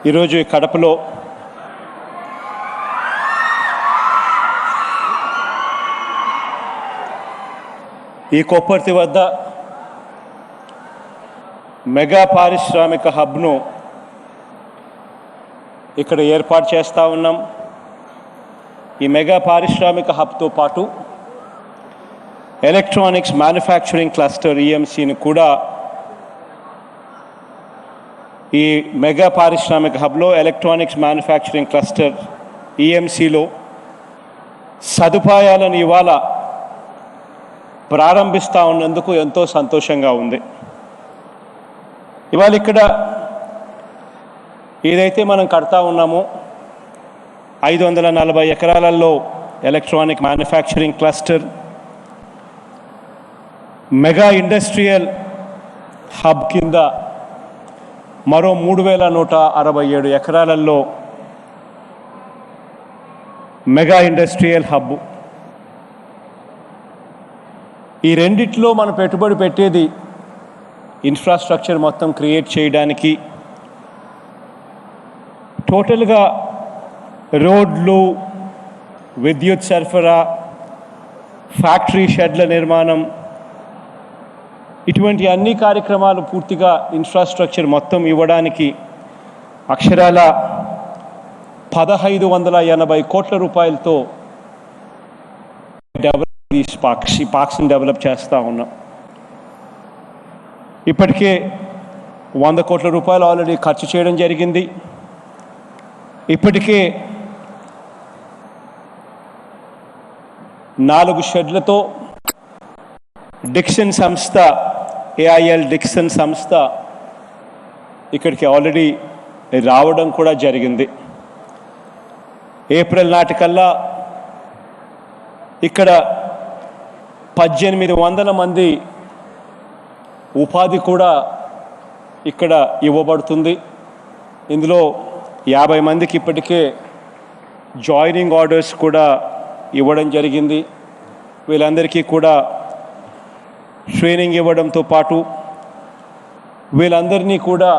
ఈరోజు ఈ కడపలో ఈ కొప్పర్తి వద్ద మెగా పారిశ్రామిక హబ్ను ఇక్కడ ఏర్పాటు చేస్తూ ఉన్నాం. ఈ మెగా పారిశ్రామిక హబ్తో పాటు ఎలక్ట్రానిక్స్ మ్యానుఫ్యాక్చరింగ్ క్లస్టర్ ఈఎంసీని కూడా ఈ మెగా పారిశ్రామిక హబ్లో ఎలక్ట్రానిక్స్ మ్యానుఫ్యాక్చరింగ్ క్లస్టర్ ఈఎంసీలో సదుపాయాలను ఇవాళ ప్రారంభిస్తూ ఉన్నందుకు ఎంతో సంతోషంగా ఉంది. ఇవాళ ఇక్కడ ఏదైతే మనం కడతా ఉన్నామో 540 ఎకరాలలో electronic manufacturing cluster, mega industrial hub కింద మరో 3167 ఎకరాలలో మెగా ఇండస్ట్రియల్ హబ్. ఈ రెండిట్లో మనం పెట్టుబడి పెట్టేది ఇన్ఫ్రాస్ట్రక్చర్ మొత్తం క్రియేట్ చేయడానికి, టోటల్గా రోడ్లు, విద్యుత్ సరఫరా, ఫ్యాక్టరీ షెడ్ల నిర్మాణం, ఇటువంటి అన్ని కార్యక్రమాలు పూర్తిగా ఇన్ఫ్రాస్ట్రక్చర్ మొత్తం ఇవ్వడానికి అక్షరాల 1580 కోట్ల రూపాయలతో ఈ పార్క్స్ని డెవలప్ చేస్తూ ఉన్నాం. ఇప్పటికే 100 కోట్ల రూపాయలు ఆల్రెడీ ఖర్చు చేయడం జరిగింది. ఇప్పటికే 4 షెడ్లతో డిక్సన్ సంస్థ, ఏఐఎల్ డిక్సన్ సంస్థ ఇక్కడికి ఆల్రెడీ రావడం కూడా జరిగింది. ఏప్రిల్ నాటికల్లా ఇక్కడ 1800 మంది ఉపాధి కూడా ఇక్కడ ఇవ్వబడుతుంది. ఇందులో 50 మందికి ఇప్పటికే జాయినింగ్ ఆర్డర్స్ కూడా ఇవ్వడం జరిగింది. వీళ్ళందరికీ కూడా ట్రైనింగ్ ఇవ్వడంతో పాటు వీళ్ళందరినీ కూడా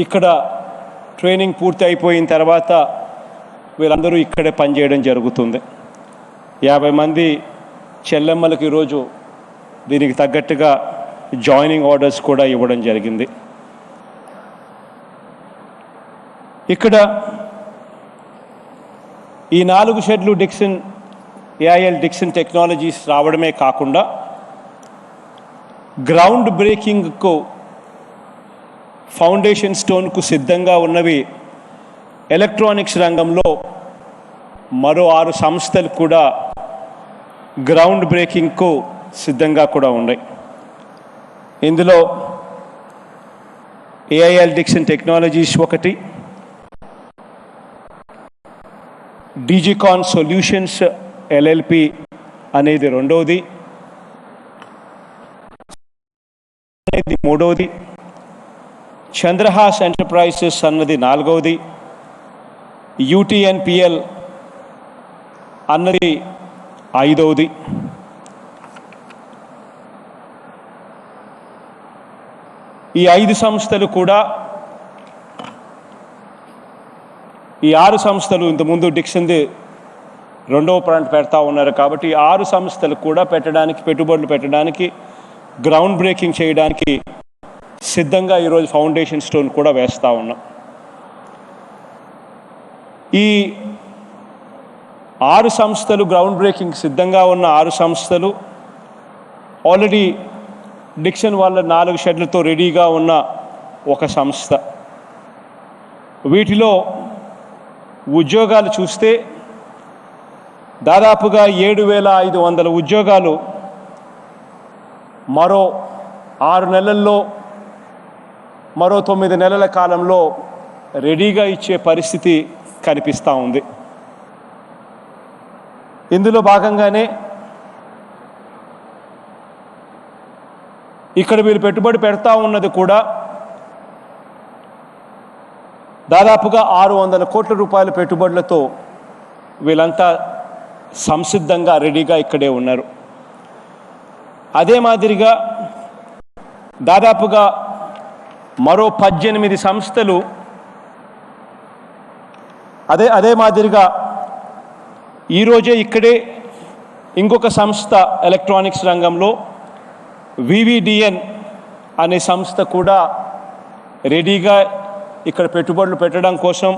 ఇక్కడ ట్రైనింగ్ పూర్తి అయిపోయిన తర్వాత వీళ్ళందరూ ఇక్కడే పనిచేయడం జరుగుతుంది. 50 మంది చెల్లెమ్మలకు ఈరోజు దీనికి తగ్గట్టుగా జాయినింగ్ ఆర్డర్స్ కూడా ఇవ్వడం జరిగింది. ఇక్కడ ఈ 4 షెడ్లు డిక్సన్, ఏఐఎల్ డిక్సన్ టెక్నాలజీస్ రావడమే కాకుండా గ్రౌండ్ బ్రేకింగ్కు, ఫౌండేషన్ స్టోన్కు సిద్ధంగా ఉన్నవి ఎలక్ట్రానిక్స్ రంగంలో మరో 6 సంస్థలు కూడా గ్రౌండ్ బ్రేకింగ్కు సిద్ధంగా కూడా ఉన్నాయి. ఇందులో ఏఐఎల్ డిక్సన్ టెక్నాలజీస్ ఒకటి, డిజికాన్ సొల్యూషన్స్ ఎల్ఎల్పి అనేది రెండవది, అనేది మూడవది, చంద్రహాస్ ఎంటర్ప్రైజెస్ అన్నది నాలుగవది, యూటీఎన్పిఎల్ అన్నది ఐదవది. ఈ 5 సంస్థలు కూడా, ఈ 6 సంస్థలు ఇంతకుముందు డిక్సన్ది రెండవ ప్లాంట్ పెడతా ఉన్నారు కాబట్టి 6 సంస్థలు కూడా పెట్టుబడులు పెట్టడానికి, గ్రౌండ్ బ్రేకింగ్ చేయడానికి సిద్ధంగా ఈరోజు ఫౌండేషన్ స్టోన్ కూడా వేస్తూ ఉన్నాం. ఈ 6 సంస్థలు, గ్రౌండ్ బ్రేకింగ్ సిద్ధంగా ఉన్న 6 సంస్థలు ఆల్రెడీ డిక్సన్ వాళ్ళ 4 షెడ్లతో రెడీగా ఉన్న ఒక సంస్థ. వీటిలో ఉద్యోగాలు చూస్తే దాదాపుగా 7500 ఉద్యోగాలు మరో 6 నెలల్లో, మరో 9 నెలల కాలంలో రెడీగా ఇచ్చే పరిస్థితి కనిపిస్తూ ఉంది. ఇందులో భాగంగానే ఇక్కడ వీళ్ళు పెట్టుబడి పెడతా ఉన్నది కూడా దాదాపుగా 600 కోట్ల రూపాయల పెట్టుబడులతో వీళ్ళంతా సంసిద్ధంగా రెడీగా ఇక్కడే ఉన్నారు. అదే మాదిరిగా దాదాపుగా మరో 18 సంస్థలు అదే మాదిరిగా ఈరోజే ఇక్కడే ఇంకొక సంస్థ ఎలక్ట్రానిక్స్ రంగంలో VVDN అనే సంస్థ కూడా రెడీగా ఇక్కడ పెట్టుబడులు పెట్టడం కోసం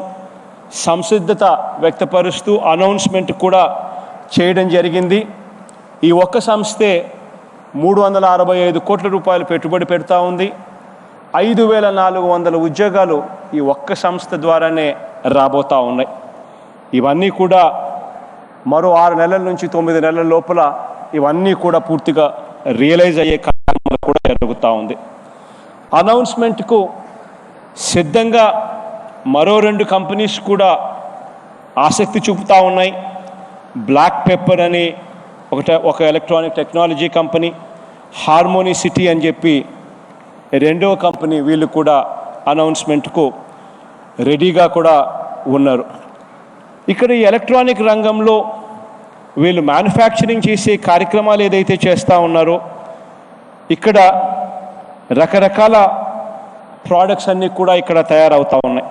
సంసిద్ధత వ్యక్తపరుస్తూ అనౌన్స్మెంట్ కూడా చేయడం జరిగింది. ఈ ఒక్క సంస్థే 365 కోట్ల రూపాయలు పెట్టుబడి పెడతా ఉంది. 5400 ఉద్యోగాలు ఈ ఒక్క సంస్థ ద్వారానే రాబోతూ ఉన్నాయి. ఇవన్నీ కూడా మరో 6 నెలల నుంచి 9 నెలల లోపల ఇవన్నీ కూడా పూర్తిగా రియలైజ్ అయ్యే కార్యక్రమాలు కూడా జరుగుతూ ఉంది. అనౌన్స్మెంట్కు సిద్ధంగా మరో 2 కంపెనీస్ కూడా ఆసక్తి చూపుతూ ఉన్నాయి. బ్లాక్ పెప్పర్ అని ఒక electronic technology company, harmony city అని చెప్పి రెండవ కంపెనీ, వీళ్ళు కూడా అనౌన్స్మెంట్కు రెడీగా కూడా ఉన్నారు. ఇక్కడ ఈ ఎలక్ట్రానిక్ రంగంలో వీళ్ళు మ్యానుఫ్యాక్చరింగ్ చేసే కార్యక్రమాలు ఏదైతే చేస్తూ ఉన్నారో ఇక్కడ రకరకాల ప్రోడక్ట్స్ అన్నీ కూడా ఇక్కడ తయారవుతూ ఉన్నాయి.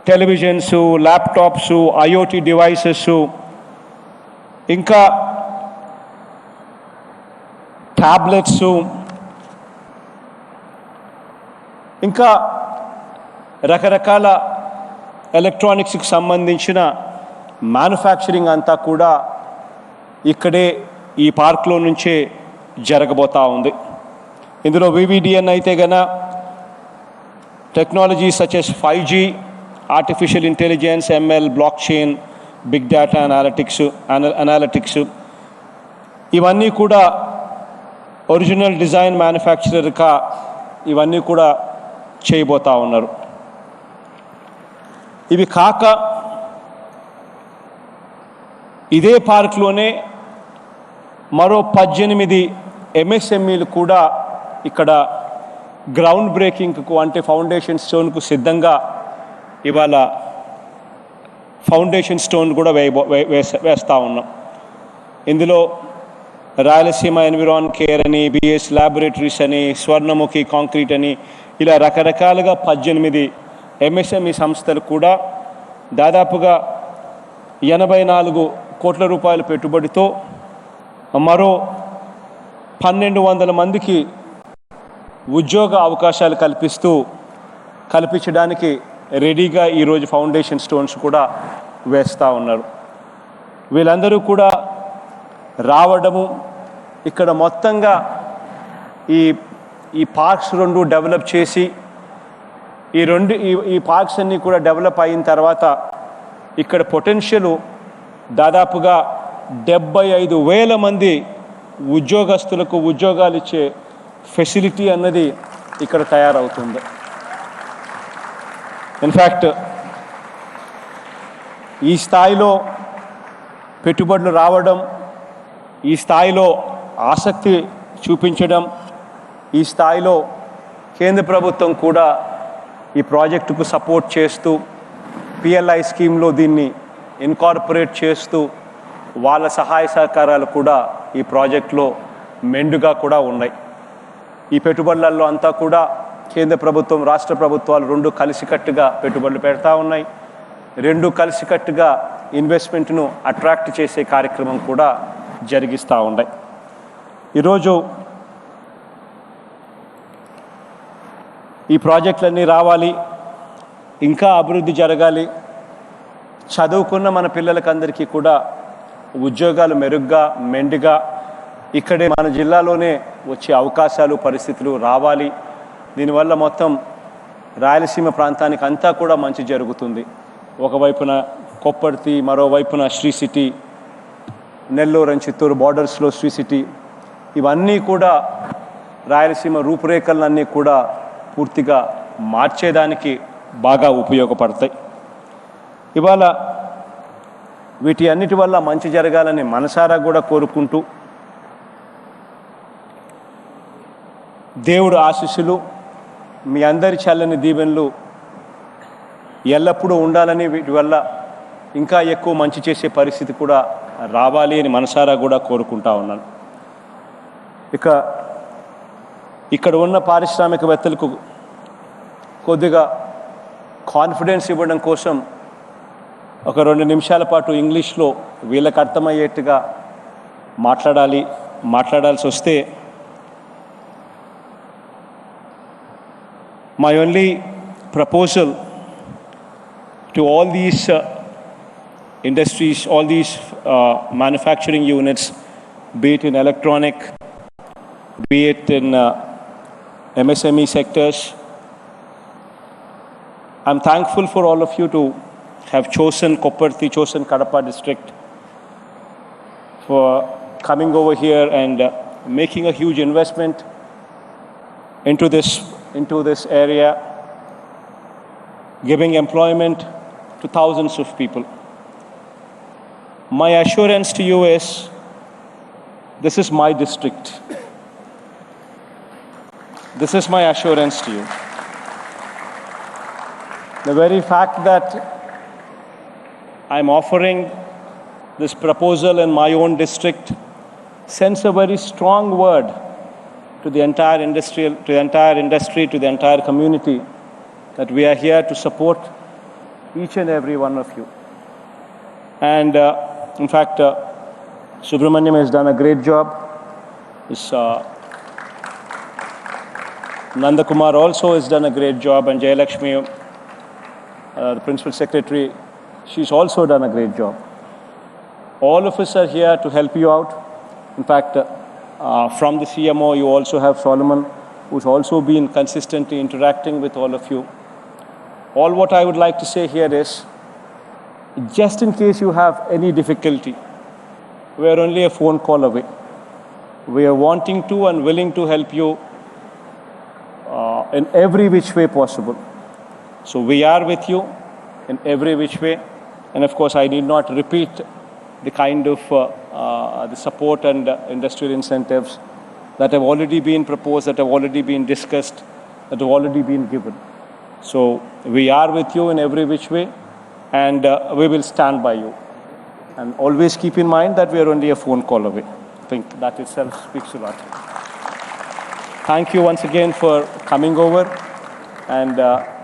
టెలివిజన్సు, ల్యాప్టాప్సు, IoT డివైసెస్, ఇంకా ట్యాబ్లెట్స్, ఇంకా రకరకాల ఎలక్ట్రానిక్స్కి సంబంధించిన మ్యానుఫ్యాక్చరింగ్ అంతా కూడా ఇక్కడే ఈ పార్క్లో నుంచే జరగబోతూ ఉంది. ఇందులో VVDN అయితే గన technology such as 5G, artificial intelligence, ML, blockchain, big data analytics ఇవన్నీ కూడా ఒరిజినల్ డిజైన్ మ్యానుఫ్యాక్చరర్గా ఇవన్నీ కూడా చేయబోతూ ఉన్నారు. ఇవి కాక ఇదే పార్క్లోనే మరో 18 MSMEలు కూడా ఇక్కడ గ్రౌండ్ బ్రేకింగ్కు అంటే ఫౌండేషన్ స్టోన్కు సిద్ధంగా ఇవాళ ఫౌండేషన్ స్టోన్ కూడా వేస్తూ ఉన్నాం. ఇందులో రాయలసీమ ఎన్విరాన్ కేర్ అని, BS ల్యాబొరేటరీస్ అని, స్వర్ణముఖి కాంక్రీట్ అని ఇలా రకరకాలుగా 18 MSME సంస్థలు కూడా దాదాపుగా 84 కోట్ల రూపాయల పెట్టుబడితో మరో 1200 మందికి ఉద్యోగ అవకాశాలు కల్పించడానికి రెడీగా ఈరోజు ఫౌండేషన్ స్టోన్స్ కూడా వేస్తూ ఉన్నారు. వీళ్ళందరూ కూడా రావడము ఇక్కడ మొత్తంగా ఈ పార్క్స్ 2 డెవలప్ చేసి ఈ పార్క్స్ అన్నీ కూడా డెవలప్ అయిన తర్వాత ఇక్కడ పొటెన్షియల్ దాదాపుగా 75,000 మంది ఉద్యోగస్తులకు ఉద్యోగాలు ఇచ్చే ఫెసిలిటీ అన్నది ఇక్కడ తయారవుతుంది. ఇన్ఫ్యాక్ట్ ఈ స్థాయిలో పెట్టుబడులు రావడం, ఈ స్థాయిలో ఆసక్తి చూపించడం, ఈ స్థాయిలో కేంద్ర ప్రభుత్వం కూడా ఈ ప్రాజెక్టుకు సపోర్ట్ చేస్తూ PLI స్కీమ్లో దీన్ని ఇన్కార్పొరేట్ చేస్తూ వాళ్ళ సహాయ సహకారాలు కూడా ఈ ప్రాజెక్టులో మెండుగా కూడా ఉన్నాయి. ఈ పెట్టుబడులలో అంతా కూడా కేంద్ర ప్రభుత్వం, రాష్ట్ర ప్రభుత్వాలు 2 కలిసికట్టుగా పెట్టుబడులు పెడతా ఉన్నాయి. 2 కలిసికట్టుగా ఇన్వెస్ట్మెంట్ను అట్రాక్ట్ చేసే కార్యక్రమం కూడా జరిగిస్తూ ఉన్నాయి. ఈరోజు ఈ ప్రాజెక్టులన్నీ రావాలి, ఇంకా అభివృద్ధి జరగాలి, చదువుకున్న మన పిల్లలకందరికీ కూడా ఉద్యోగాలు మెరుగ్గా మెండుగా ఇక్కడే మన జిల్లాలోనే వచ్చే అవకాశాలు పరిస్థితులు రావాలి. దీనివల్ల మొత్తం రాయలసీమ ప్రాంతానికి అంతా కూడా మంచి జరుగుతుంది. ఒకవైపున కొప్పర్తి, మరోవైపున శ్రీ సిటీ, నెల్లూరు అండ్ చిత్తూరు బార్డర్స్లో శ్రీ సిటీ, ఇవన్నీ కూడా రాయలసీమ రూపురేఖలన్నీ కూడా పూర్తిగా మార్చేదానికి బాగా ఉపయోగపడతాయి. ఇవాళ వీటి అన్నిటి వల్ల మంచి జరగాలని మనసారా కూడా కోరుకుంటూ దేవుడు ఆశీస్సులు, మీ అందరి చల్లని దీవెనలు ఎల్లప్పుడూ ఉండాలని, వీటి వల్ల ఇంకా ఎక్కువ మంచి చేసే పరిస్థితి కూడా రావాలి అని మనసారా కూడా కోరుకుంటా ఉన్నాను. ఇక్కడ ఉన్న పారిశ్రామికవేత్తలకు కొద్దిగా కాన్ఫిడెన్స్ ఇవ్వడం కోసం ఒక 2 నిమిషాల పాటు ఇంగ్లీష్లో వీళ్ళకి అర్థమయ్యేట్టుగా మాట్లాడాల్సి వస్తే, my only proposal to all these industries, all these manufacturing units, be it in electronic, be it in MSME sectors, I'm thankful for all of you to have chosen Kopparthi, chosen Kadapa district for coming over here and making a huge investment into this area, giving employment to thousands of people. My assurance to you is, this is my district. This is my assurance to you. The very fact that I'm offering this proposal in my own district sends a very strong word to the entire industry, to the entire community, that we are here to support each and every one of you. And in fact, Subramaniam has done a great job. Nandakumar also has done a great job, and Jayalakshmi, the Principal Secretary, she's also done a great job. All of us are here to help you out. In fact, from the CMO, you also have Solomon, who's also been consistently interacting with all of you. All what I would like to say here is, just in case you have any difficulty, we are only a phone call away. We are wanting to and willing to help you in every which way possible. So we are with you in every which way. And of course, I need not repeat the kind of the support and industrial incentives that have already been proposed, that have already been discussed, that have already been given. So we are with you in every which way, and we will stand by you. And always keep in mind that we are only a phone call away. I think that itself speaks a lot. Thank you once again for coming over, and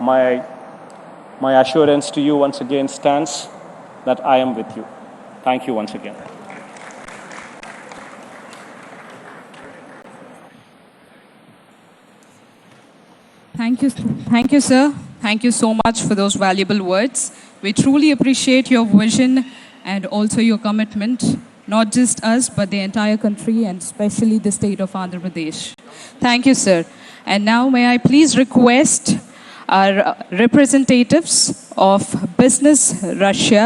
my assurance to you once again stands that I am with you. Thank you once again. Thank you, sir. Thank you so much for those valuable words. We truly appreciate your vision and also your commitment, not just us, but the entire country and especially the state of Andhra Pradesh. Thank you, sir. And now may I please request our representatives of Business Russia,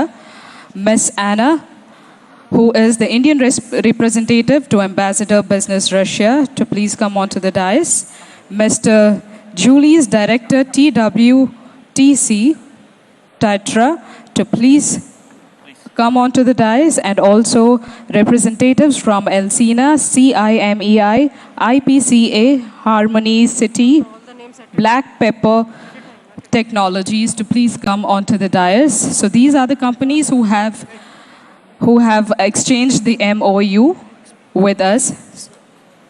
Ms. Anna, who is the Indian representative to Ambassador Business Russia, to please come onto the dais. Mr. Julie's Director TWTC Tatra to please come onto the dais, and also representatives from Elsina, CIMEI, IPCA, Harmony City, Black Pepper Technologies to please come onto the dais. So these are the companies who have exchanged the MOU with us.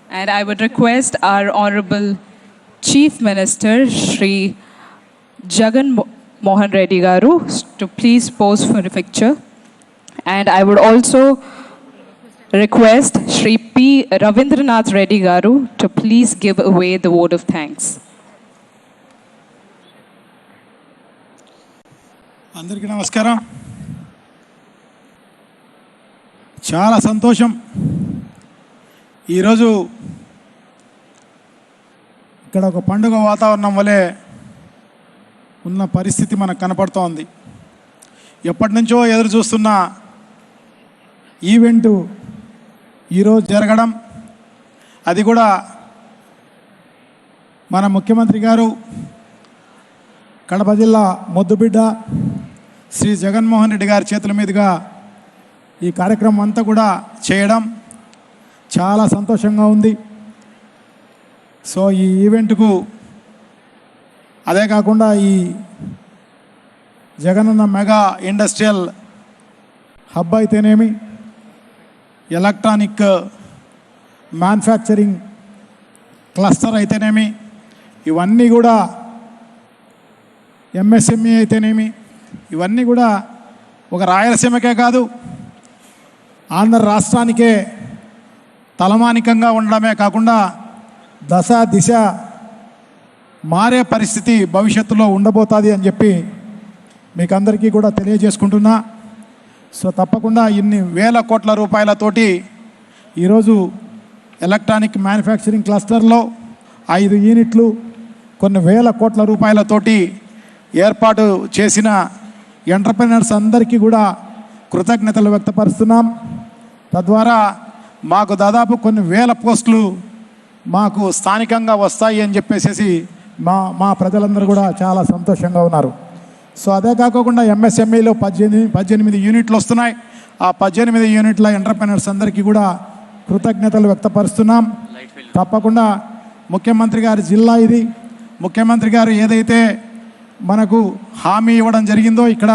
And I would request our Honorable Chief Minister, Shri Jagan Mohan Reddy Garu, to please pose for a picture. And I would also request Shri P. Ravindranath Reddy Garu to please give away the vote of thanks. అందరికీ నమస్కారం. చాలా సంతోషం. ఈరోజు ఇక్కడ ఒక పండుగ వాతావరణం వలె ఉన్న పరిస్థితి మనకు కనపడుతోంది. ఎప్పటి నుంచో ఎదురు చూస్తున్న ఈవెంటు ఈరోజు జరగడం, అది కూడా మన ముఖ్యమంత్రి గారు కడప జిల్లా ముద్దుబిడ్డ శ్రీ జగన్మోహన్ రెడ్డి గారి చేతుల మీదుగా ఈ కార్యక్రమం అంతా కూడా చేయడం చాలా సంతోషంగా ఉంది. సో ఈ ఈవెంట్కు, అదే కాకుండా ఈ జగనన్న మెగా ఇండస్ట్రియల్ హబ్ అయితేనేమి, ఎలక్ట్రానిక్ మ్యానుఫ్యాక్చరింగ్ క్లస్టర్ అయితేనేమి, ఇవన్నీ కూడా ఎంఎస్ఎంఈ అయితేనేమి, ఇవన్నీ కూడా ఒక రాయలసీమకే కాదు ఆంధ్ర రాష్ట్రానికే తలమానికంగా ఉండడమే కాకుండా దశ దిశ మారే పరిస్థితి భవిష్యత్తులో ఉండబోతుంది అని చెప్పి మీకు అందరికీ కూడా తెలియజేసుకుంటున్నా. సో తప్పకుండా ఇన్ని వేల కోట్ల రూపాయలతోటి ఈరోజు ఎలక్ట్రానిక్ మ్యానుఫ్యాక్చరింగ్ క్లస్టర్లో 5 యూనిట్లు కొన్ని వేల కోట్ల రూపాయలతోటి ఏర్పాటు చేసిన ఎంటర్ప్రెనర్స్ అందరికీ కూడా కృతజ్ఞతలు వ్యక్తపరుస్తున్నాం. తద్వారా మాకు దాదాపు కొన్ని వేల పోస్టులు మాకు స్థానికంగా వస్తాయి అని చెప్పేసి మా ప్రజలందరూ కూడా చాలా సంతోషంగా ఉన్నారు. సో అదే కాకుండా ఎంఎస్ఎంఈలో 18 యూనిట్లు వస్తున్నాయి. ఆ 18 యూనిట్ల ఎంటర్ప్రెనర్స్ అందరికీ కూడా కృతజ్ఞతలు వ్యక్తపరుస్తున్నాం. తప్పకుండా ముఖ్యమంత్రి గారి జిల్లా ఇది. ముఖ్యమంత్రి గారు ఏదైతే మనకు హామీ ఇవ్వడం జరిగిందో ఇక్కడ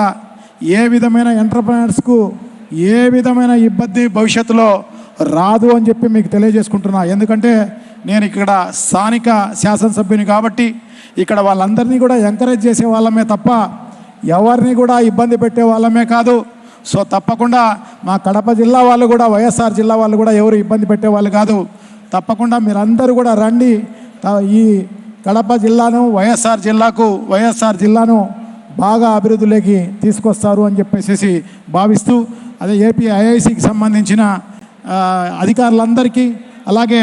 ఏ విధమైన ఎంటర్ప్రెనర్స్కు ఏ విధమైన ఇబ్బంది భవిష్యత్తులో రాదు అని చెప్పి మీకు తెలియజేసుకుంటున్నా. ఎందుకంటే నేను ఇక్కడ స్థానిక శాసనసభ్యుని కాబట్టి ఇక్కడ వాళ్ళందరినీ కూడా ఎంకరేజ్ చేసే వాళ్ళమే తప్ప ఎవరిని కూడా ఇబ్బంది పెట్టే వాళ్ళమే కాదు. సో తప్పకుండా మా కడప జిల్లా వాళ్ళు కూడా వైఎస్ఆర్ జిల్లా వాళ్ళు కూడా ఎవరు ఇబ్బంది పెట్టే వాళ్ళు కాదు. తప్పకుండా మీరందరూ కూడా రండి, ఈ కడప జిల్లాను వైఎస్ఆర్ జిల్లాను బాగా అభివృద్ధిలోకి తీసుకొస్తారు అని చెప్పేసి భావిస్తూ, అదే ఏపీ ఐఐసికి సంబంధించిన అధికారులందరికీ, అలాగే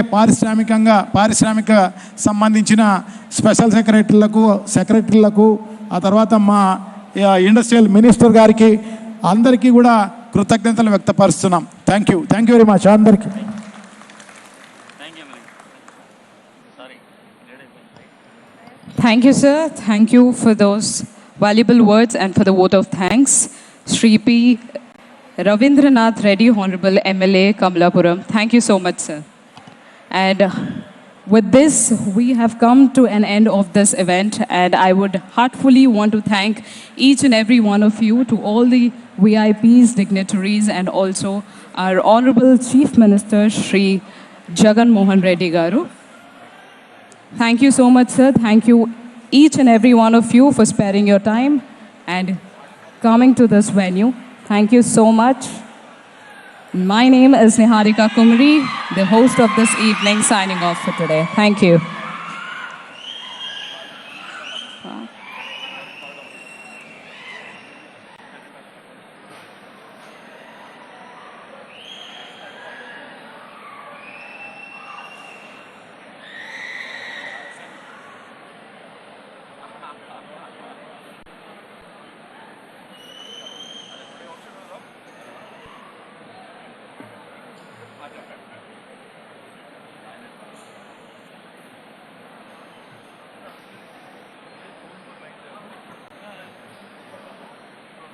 పారిశ్రామిక సంబంధించిన స్పెషల్ సెక్రటరీలకు ఆ తర్వాత మా ఇండస్ట్రియల్ మినిస్టర్ గారికి అందరికీ కూడా కృతజ్ఞతలు వ్యక్తపరుస్తున్నాం. థ్యాంక్ యూ వెరీ మచ్ అందరికీ. Thank you, sir. Thank you for those valuable words and for the vote of thanks. Shri P. Ravindranath Reddy, Honorable MLA, Kamalapuram. Thank you so much, sir. And with this, we have come to an end of this event, and I would heartfully want to thank each and every one of you, to all the VIPs, dignitaries, and also our Honorable Chief Minister, Shri Jagan Mohan Reddy Garu. Thank you so much, sir. Thank you each and every one of you for sparing your time and coming to this venue. Thank you so much. My name is Niharika Kumari, the host of this evening, signing off for today. Thank you.